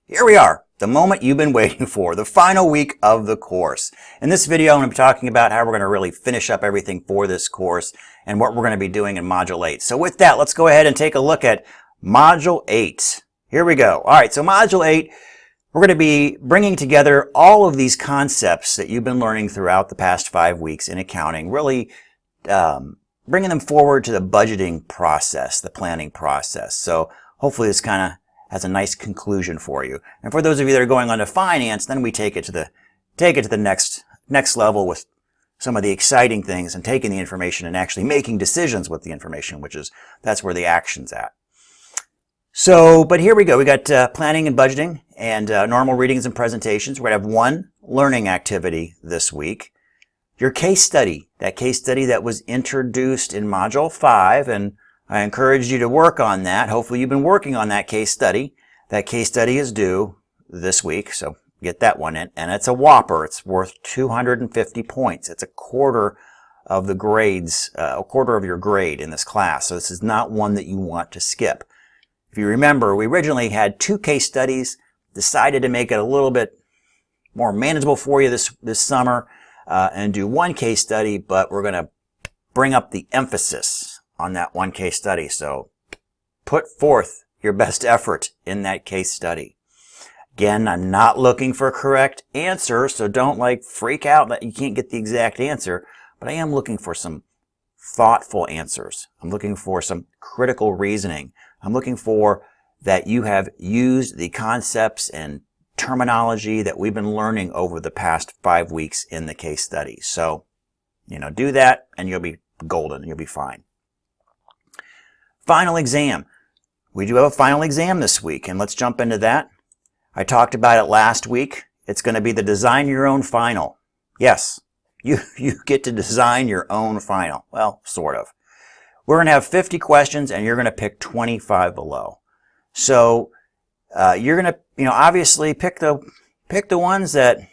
Here we are, the moment you've been waiting for, the final week of the course. In this video, I'm going to be talking about how we're going to really finish up everything for this course and what we're going to be doing in Module 8. So with that, let's go ahead and take a look at Module 8. Here we go. All right, so Module 8, we're going to be bringing together all of these concepts that you've been learning throughout the past 5 weeks in accounting, really bringing them forward to the budgeting process, the planning process. So hopefully this kind of has a nice conclusion for you. And for those of you that are going on to finance, then we take it to the next level with some of the exciting things and taking the information and actually making decisions with the information, that's where the action's at. So, but here we go. We got planning and budgeting and normal readings and presentations. We're going to have one learning activity this week. Your case study, that case study that was introduced in Module 5, and I encourage you to work on that. Hopefully you've been working on that case study. That case study is due this week, so get that one in. And it's a whopper. It's worth 250 points. It's a quarter of the grades, a quarter of your grade in this class. So this is not one that you want to skip. If you remember, we originally had 2 case studies, decided to make it a little bit more manageable for you this summer and do 1 case study, but we're going to bring up the emphasis on that 1 case study. So put forth your best effort in that case study. Again, I'm not looking for a correct answer, so don't freak out that you can't get the exact answer, but I am looking for some thoughtful answers. I'm looking for some critical reasoning. I'm looking for that you have used the concepts and terminology that we've been learning over the past 5 weeks in the case study. So, do that and you'll be golden. You'll be fine. Final exam. We do have a final exam this week, and let's jump into that. I talked about it last week. It's going to be the design your own final. Yes, you get to design your own final. Well, sort of. We're going to have 50 questions, and you're going to pick 25 below. So you're going to, obviously pick the ones that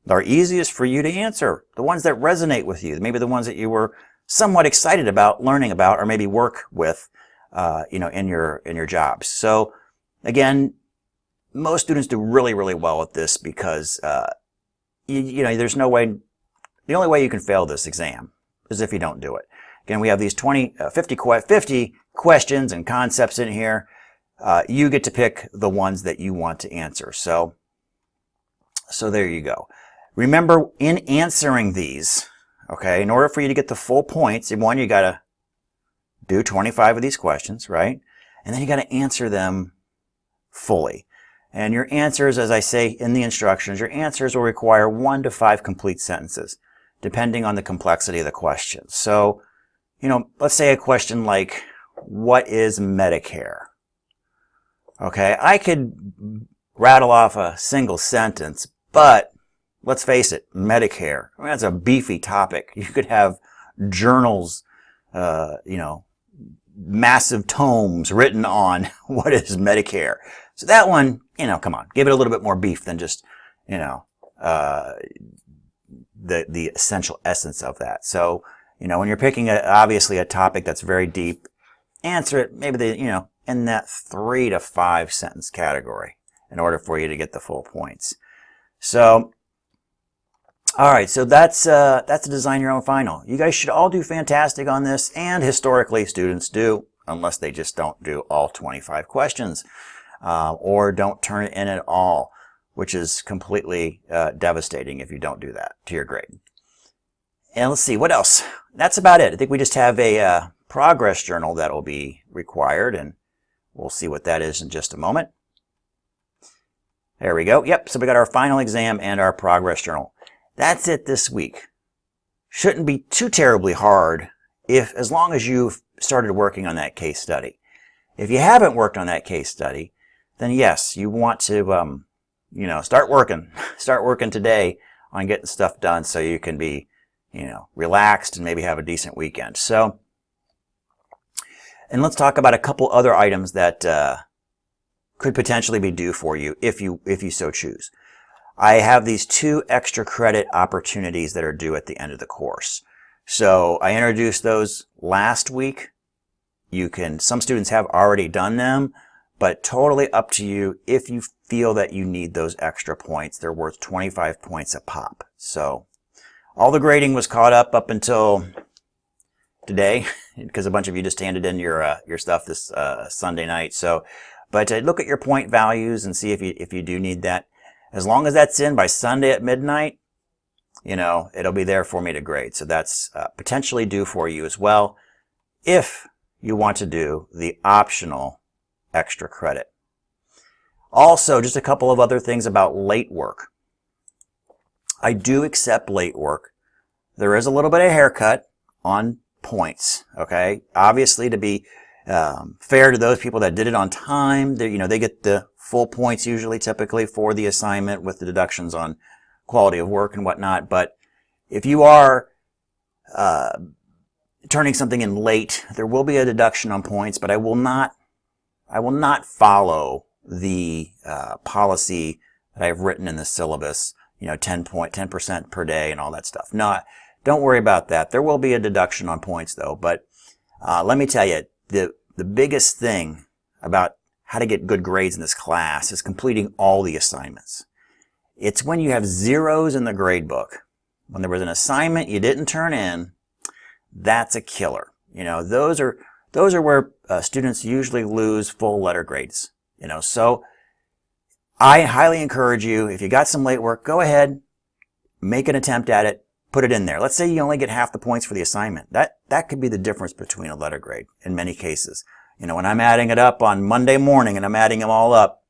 are easiest for you to answer, the ones that resonate with you, maybe the ones that you were somewhat excited about learning about, or maybe work with, in your jobs. So again, most students do really, really well at this because, there's no way, the only way you can fail this exam is if you don't do it. Again, we have these 50 questions and concepts in here. You get to pick the ones that you want to answer. So there you go. Remember, in answering these, okay, in order for you to get the full points, one, you got to do 25 of these questions, right? And then you got to answer them fully. And your answers, as I say in the instructions, your answers will require 1 to 5 complete sentences, depending on the complexity of the question. So, let's say a question like, what is Medicare? Okay, I could rattle off a single sentence, but let's face it, Medicare, that's a beefy topic. You could have journals, massive tomes written on what is Medicare. So that one, come on, give it a little bit more beef than just, the essential essence of that. So, when you're picking obviously a topic that's very deep, answer it maybe in that 3 to 5 sentence category in order for you to get the full points. So, all right, so that's the design your own final. You guys should all do fantastic on this, and historically students do, unless they just don't do all 25 questions or don't turn it in at all, which is completely devastating if you don't do that to your grade. And let's see, what else? That's about it. I think we just have a progress journal that will be required, and we'll see what that is in just a moment. There we go. Yep, so we got our final exam and our progress journal. That's it this week. Shouldn't be too terribly hard as long as you've started working on that case study. If you haven't worked on that case study, then yes, you want to, start working today on getting stuff done so you can be, relaxed and maybe have a decent weekend. So, and let's talk about a couple other items that could potentially be due for you if you so choose. I have these 2 extra credit opportunities that are due at the end of the course. So I introduced those last week. Some students have already done them, but totally up to you if you feel that you need those extra points. They're worth 25 points a pop. So all the grading was caught up until today, because a bunch of you just handed in your stuff this Sunday night. So, but look at your point values and see if you do need that. As long as that's in by Sunday at midnight, you know, it'll be there for me to grade. So that's potentially due for you as well, if you want to do the optional extra credit. Also, just a couple of other things about late work. I do accept late work. There is a little bit of haircut on points, okay? Obviously, to be fair to those people that did it on time, they get the full points usually, typically, for the assignment with the deductions on quality of work and whatnot. But if you are turning something in late, there will be a deduction on points, but I will not follow the policy that I've written in the syllabus, 10% per day and all that stuff. No, don't worry about that. There will be a deduction on points though. But let me tell you, the biggest thing about how to get good grades in this class is completing all the assignments. It's when you have zeros in the grade book. When there was an assignment you didn't turn in, that's a killer. Those are where students usually lose full letter grades. So I highly encourage you, if you got some late work, go ahead, make an attempt at it, put it in there. Let's say you only get half the points for the assignment. That could be the difference between a letter grade in many cases. When I'm adding it up on Monday morning and I'm adding them all up,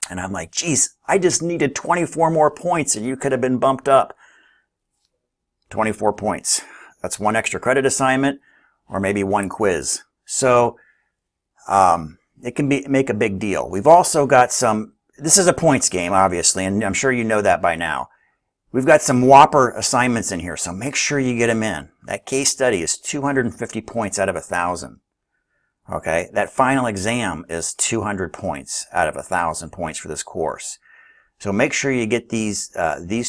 and I'm like, geez, I just needed 24 more points and you could have been bumped up. 24 points. That's one extra credit assignment or maybe one quiz. So it can make a big deal. We've also got this is a points game, obviously, and I'm sure you know that by now. We've got some whopper assignments in here, so make sure you get them in. That case study is 250 points out of 1,000. Okay, that final exam is 200 points out of 1,000 points for this course. So make sure you get these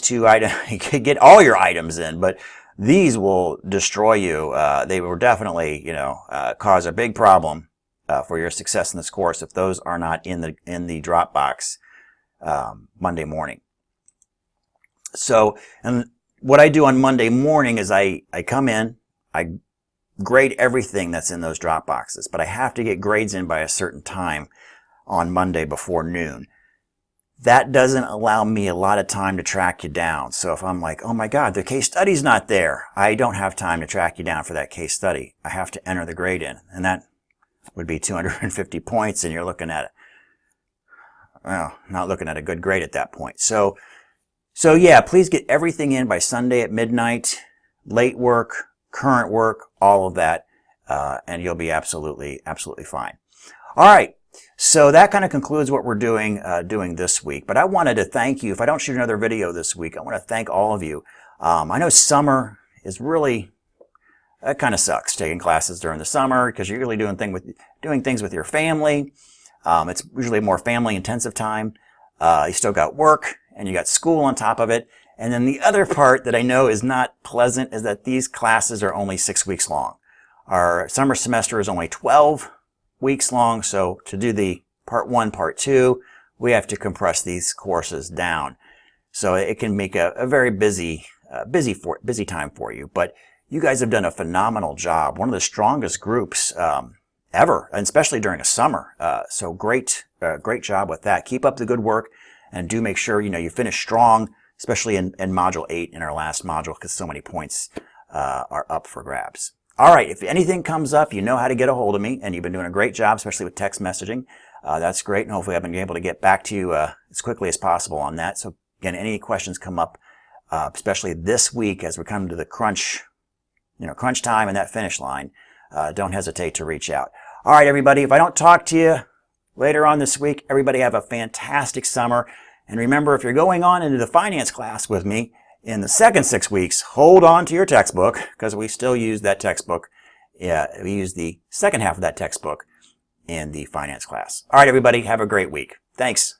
two items. You could get all your items in, but these will destroy you. They will definitely, cause a big problem for your success in this course if those are not in the Dropbox Monday morning. So, and what I do on Monday morning is I come in, I grade everything that's in those drop boxes, but I have to get grades in by a certain time on Monday before noon. That doesn't allow me a lot of time to track you down. So if I'm like, oh my God, the case study's not there, I don't have time to track you down for that case study. I have to enter the grade in, and that would be 250 points, and you're looking at, not looking at a good grade at that point. So yeah, please get everything in by Sunday at midnight, late work, current work, all of that, and you'll be absolutely fine. All right, so that kind of concludes what we're doing this week. But I wanted to thank you. If I don't shoot another video this week, I want to thank all of you. I know summer is really, that kind of sucks, taking classes during the summer, because you're really doing things with your family. It's usually a more family-intensive time. You still got work, and you got school on top of it. And then the other part that I know is not pleasant is that these classes are only 6 weeks long. Our summer semester is only 12 weeks long, so to do the part 1, part 2, we have to compress these courses down. So it can make a very busy time for you. But you guys have done a phenomenal job. One of the strongest groups ever, and especially during a summer. So great job with that. Keep up the good work, and do make sure you finish strong, especially in Module 8 in our last module, because so many points are up for grabs. All right, if anything comes up, you know how to get a hold of me, and you've been doing a great job, especially with text messaging. That's great, and hopefully I've been able to get back to you as quickly as possible on that. So again, any questions come up, especially this week as we come to the crunch time and that finish line, don't hesitate to reach out. All right, everybody, if I don't talk to you later on this week, everybody have a fantastic summer. And remember, if you're going on into the finance class with me in the second 6 weeks, hold on to your textbook, because we still use that textbook. Yeah, we use the second half of that textbook in the finance class. All right, everybody, have a great week. Thanks.